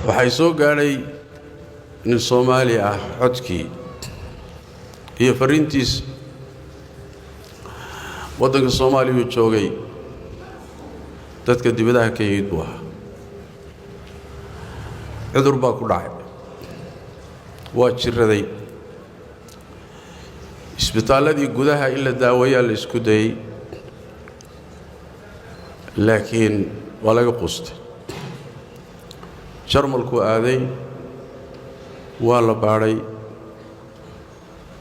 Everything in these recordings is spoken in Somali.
waxay soo gaadhay nin Soomaali ah codkii iyo fariintiis waddanka Soomaaliya joogay dadka dibadaha ka yimid buu ahaa cudur baa ku dhacay waa jiraday isbitaaladii gudaha in la daaweeyaa la isku dayay laakiin waa laga qustay jarmalku aaday waa la baadhay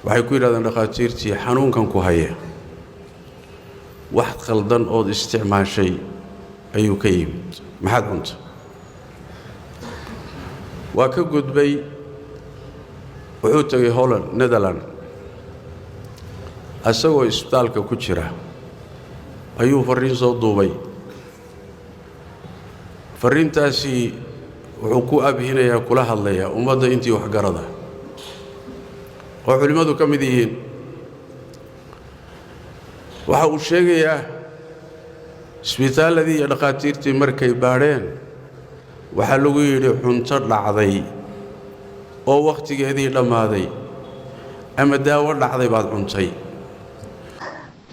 waxay ku yidhahdeen dhakhaatiirtii xanuunkan ku haya wax khaldan ood isticmaashay ayuu ka yimid maxaad cunta waa ka gudbay wuxuu tagay Holland Netherlands asagoo isbitaalka ku jira ayuu fariin soo duubay fariintaasi wuxuu ku abhinayaa kula hadlayaa ummadda intii wax garada oo culimadu ka mid yihiin waxa uu sheegayaa isbitaaladii iyo dhakhaatiirtii markay baadheen waxaa lagu yidhi cunto dhacday oo waqtigeedii dhammaaday ama daawo dhacday baad cuntay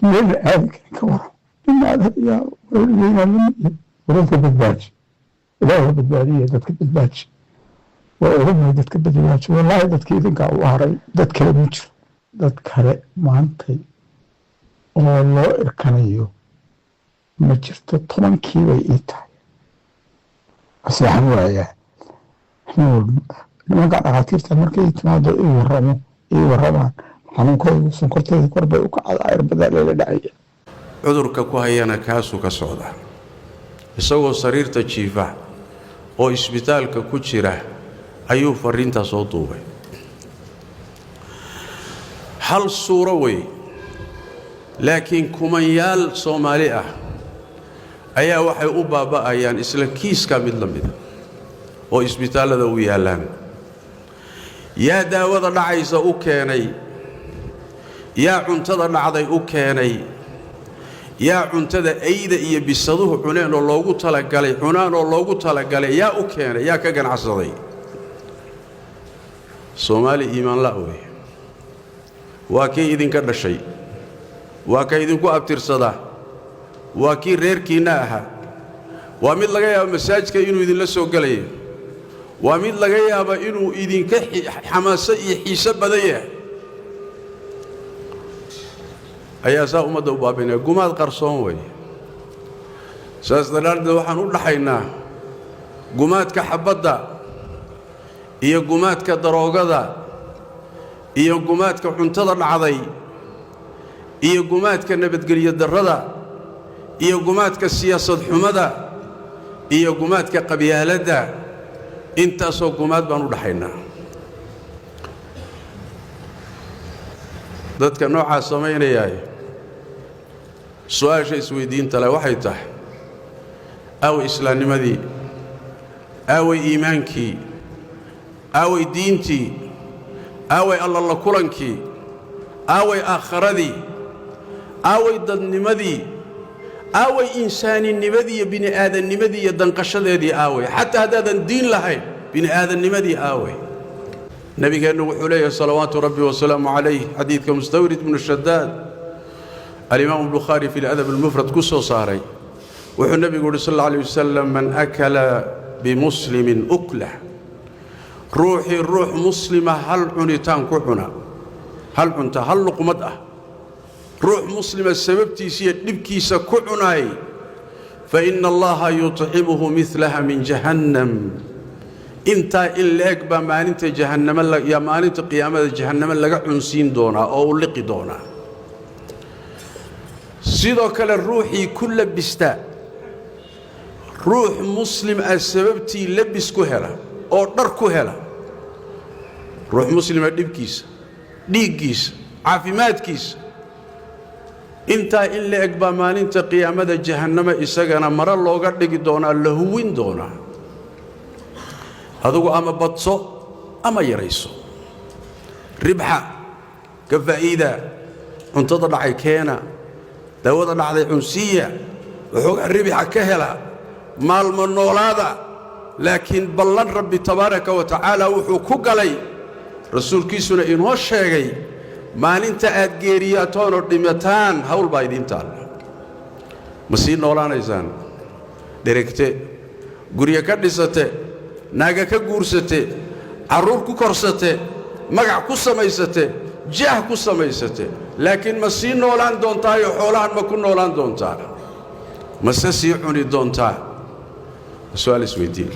من هذا كورة من هذا يا ولدك بالباج لا بالبالية دتك بالباج وأمي دتك بالباج والله دتك إذا قاعد وهري دتك المجر دتك هري ما أنتي والله إركانيو مجرت طبعا كيوي إيتاي أصبح وياه لما قاعد أغاتير تمركي يتنادوا إيه ورمو xanuunkooda sonkorteeda kor bay u kacday ayrbada la dhacay cudurka ku hayana kaasu ka socda isagoo sariirta jiifa oo isbitaalka ku jira ayuu fariinta soo duubay hal suura way laakiin kumanyaal Soomaali ah ayaa waxay u baaba'ayaan isla kiiska mid lamid oo isbitaalada u yaalaan yaa daawada dhacaysa u keenay yaa cuntada dhacday u keenay yaa cuntada ayda iyo bisaduhu cuneen oo loogu talagalay yaa u keenay yaa ka ganacsaday Soomaali iimaan la way waa kii idinka dhashay waa ka idinku abtirsada waa kii reerkiina aha waa mid laga yaabo masaajidka inuu idin la soo galay waa mid laga yaabo inuu idinka xamaasad iyo xiiso badan yahay ayaa saa ummadda u baabiinaya gumaad qarsoon way saas daraaddeed waxaan u dhaxaynaa gumaadka xabadda iyo gumaadka daroogada iyo gumaadka cuntada dhacday iyo gumaadka nabadgelyo darrada iyo gumaadka siyaasad xumada iyo gumaadka qabyaaladda intaasoo gumaad baan u dhaxaynaa dadka noocaas samaynaya su'aasha isweydiinta leh waxay tahay aaway islaamnimadii aaway iimaankii aaway diintii aaway alla la kulankii aaway aakhiradii aaway dadnimadii aaway insaaninimadii iyo bini'aadamnimadii iyo danqashadeedii aaway xataa haddaadan diin lahayn bini'aadamnimadii aaway نبينا وحليه صلوات ربي وسلامه عليه حديث كمستورد من الشداد الإمام البخاري في الأدب المفرد كسو صاري وحو النبي يقول صلى الله عليه وسلم من أكل بمسلم أكله روحي الروح مسلمة هل عنتان كحنا هل عنت هل لقمته روح مسلمة سببتي سيد نبكي سكعناي فإن الله يطعمه مثلها من جهنم inta in leeg ba maalinta jahannama ya maalinta qiyaamada jahannama laga cunsiin doona oo liqi doona sidoo kale ruuxi kulla bista ruux muslim asbabti labis ku hela oo dhar ku hela ruux muslim dhibkiisa dhiigiisa caafimaadkiisa inta in leeg ba maalinta qiyaamada jahannama isagana mara looga dhigi doona la huwin doona adugu ama badso ama yarayso ribxa ka faa'iida cuntada dhacay keena daawada dhacday cunsiya wuxuu ribxa ka hela maalmo noolaada لكن بلن ربي تبارك وتعالى وحكو قلي رسول كيسونا إنه الشيغي ما ننت أدقيرياتون ودميتان هول بايدين تال مسير نولانا إيزان ديركتي قرية كردسته ناقا كقورسته عرور كورسته مقع كسميسته جاه كسميسته لكن مسير نولان دونتا يحولان ما كن نولان دونتا مسيسيحوني دونتا سؤال اسمه ديل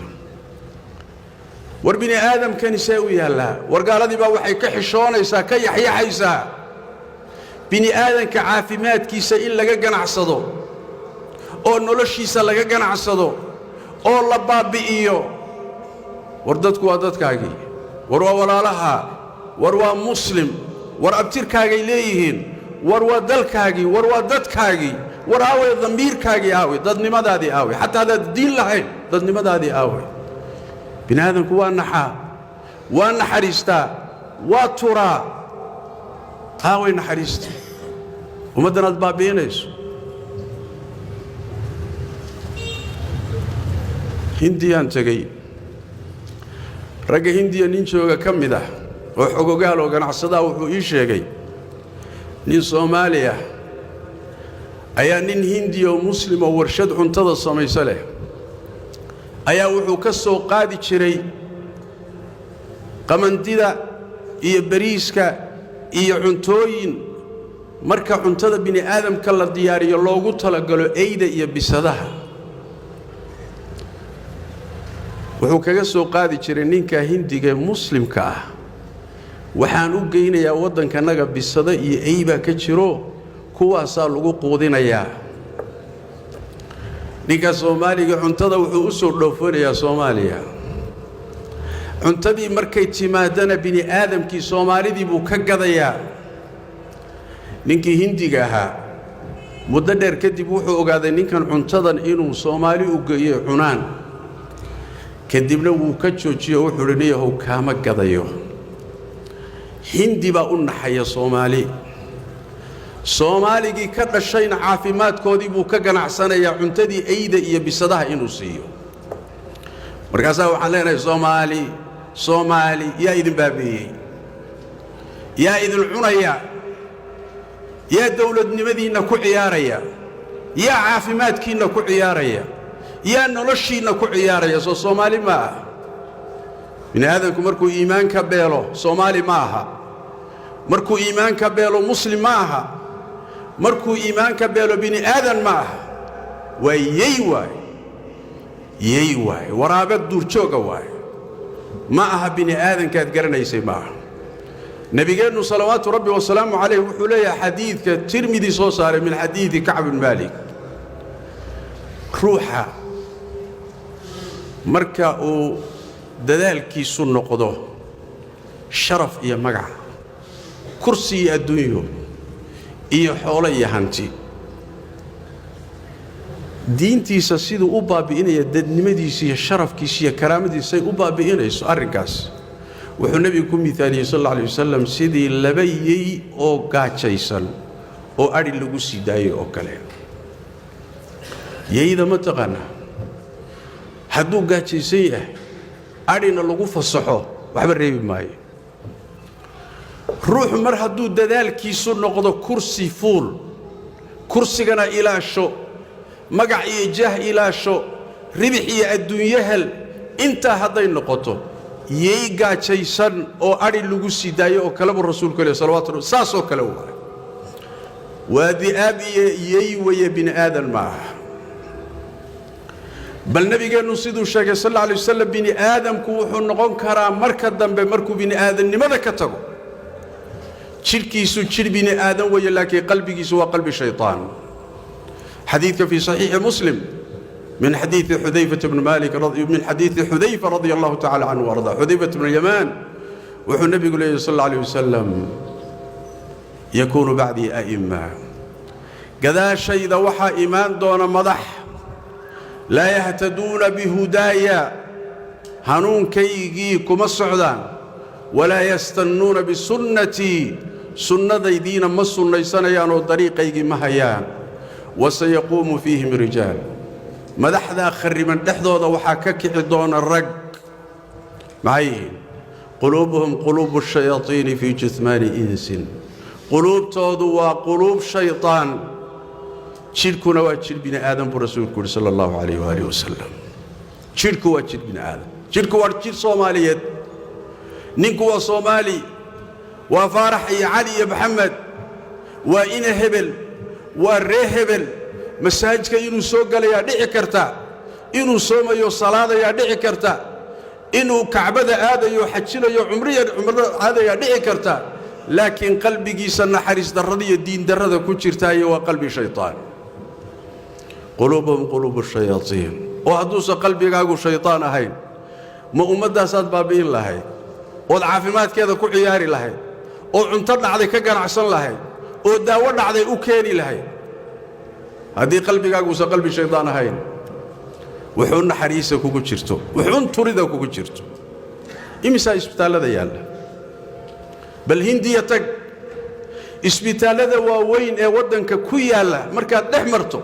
وربني آدم كان يساوي هلا ورقال هذه بوحي كحشون يسا كيحيى حيسا بني آدم كعافمات كيسا إلا قنا عصدو أو نولشيسا لقا قنا عصدو أو لباب بإيو وردتك وادتك هاقي وروا ولا لها وروا مسلم ور أبتير كاقي ليهين وروا دل كاقي وروا دد كاقي وراوي ضمير كاقي آوي ضد نمد هذه آوي حتى هذا الدين لهين ضد نمد هذه آوي بني آدم كوان نحا وان نحريستا واتورا آوي نحريستا ومدنا البابينيس هنديان تغي رجع هنديان نينشوغا كمدا وحقو قالوا قناعصدا وحو إيشيغي نين صوماليا أيا نين هندي ومسلم وورشد عنتظى الصميسلة أيا وحو كسو قادي شري قمندida iyo bariiska iyo cuntooyin marka cuntada bini aadamka la diyaariyo loogu talagalo eeyda iyo bisadaha wuxuu kaga soo qaadi jiray ninka hindiga muslimka ah waxaan u geynayaa wadankanaga bisada iyo eeyba ka jiro kuwaas lagu quudinayaa ninka Soomaaliga cuntada wuxuu u soo dhoofayaa Soomaaliya cuntadii markay timaadana bini aadamkii Soomaalidii buu ka gadayaa ninkii hindiga ahaa muddo dheer kadib wuxuu ogaaday ninkan cuntadan inuu Soomaali u geeyo cunaan kadibna wuu ka joojiyo wuxuu leeyahay kaama gadayo hindi baa u naxaya Soomaaligi ka dhashayna caafimaadkoodii buu ka ganacsanayaa cuntadii eeyda iyo bisadaha inuu siiyo markaas waxaan leenahay Soomaali yaa idin baabiyay yaa idin cunaya yaa dawladnimadiina ku ciyaaraya yaa caafimaadkiina ku ciyaaraya yaa noloshiina ku ciyaaraya Soomaali ma aha bini aadamku markuu iimaanka beelo Soomaali ma aha markuu iimaanka beelo muslim ma aha markuu iimaanka beelo bini aadan ma aha waa yey waay waraabad duurjooga waay ما أها بني آدم كانت قرنيسي معه نبينا صلوات ربي والسلام عليه وحولي حديث كترمذي صوصار من حديث كعب بن مالك روحا مركا دلالكي سن قضوه شرف يا مقع كرسي الدنيا إيا حولي هانتي diintiisa sidoo u baabiinaya dadnimadiisa iyo sharafkiisa iyo karaamadiisa ay u baabiinayso arrinkaas wuxuu nabigu ku miithaaliyay sallallahu alayhi wasallam sidii labayay oo gaajaysan oo ari lagu siidaayo oo kale yeeyda ma taqana hadduu gaajaysan yahay arina lagu fasaxo waxba reebi maayo ruux mar hadduu dadaalkiisu noqdo kursi fuul kursigana ilaasho magac iyo jah ilaasho ribix iyo adduunyo hel inta haday noqoto yey gaajaysan oo ari lagu sidaayo oo kale rasuulku sallallahu alayhi wasallam saasoo kale waadi abiye yey way bin aadan ma bal nabigeenu sidoo sheegay sallallahu alayhi wasallam bin aadamku wuxuu noqon karaa marka dambe markuu bin aadannimada ka tago jirkiisu jir bin aadan way laakiin qalbigiisu waa qalbi shaytaan حديث في صحيح مسلم من حديث حذيفة بن مالك من حديث حذيفة رضي الله تعالى عنه وارضاه حذيفة بن اليمان وحو النبي يقول صلى الله عليه وسلم يكون بعدي أئمة كذا شيء ذا وحى إيمان دون مضح لا يهتدون بهدايا هنون كيجيكم السعدان ولا يستنون بسنتي سنة دين مصر ليسان يانو طريق يجي مهيان وسيقوم فيهم رجال madaxda khariban dhexdooda waxa ka kici doona rag معين قلوبهم قلوب الشياطين في جثمان إنس قلوب تودوا وقلوب شيطان شركنا وشرك بن آدم برسول الله صلى الله عليه وآله وسلم شرك وشرك بن آدم شرك وشرك صومالية نينكو صومالي وفارح علي محمد وإن هبل والرهبل مساجك إنو سوق يا دعي كرتا إنو صوم يو صلاة يا دعي كرتا إنو كعبة هذا يو حجنا يو عمرية هذا يا دعي كرتا لكن قلبي جيسنا حريص درضي الدين درضي كوتشرتاي وقلبي شيطان قلوبهم قلوب الشياطين وهدوس قلبي قاقو شيطان هاي ما أمدا صاد بابين لهاي والعافمات كذا كل عياري لهاي وعنترنا على كجر عسل لهاي وداورنا على أوكيني لهاي هذه قلبي قاقو قلبي شيطان هاي وحون حريصة كوتشرتو وحون تريد كوتشرتو إمسا إسبتال هذا يالا بل هنديتك إسبتال هذا وين ودنك كويالا مركات دحمرتو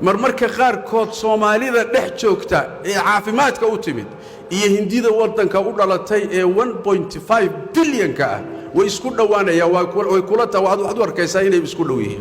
مرمرك قار كود صومالي ذا دحجوكتا عافمات كوتمد إيه هندي ذا ودنك ودلتي 1.5 بليون كا ويسكو دوانا يا ويكولتا واحد وركيساين يسكو دويه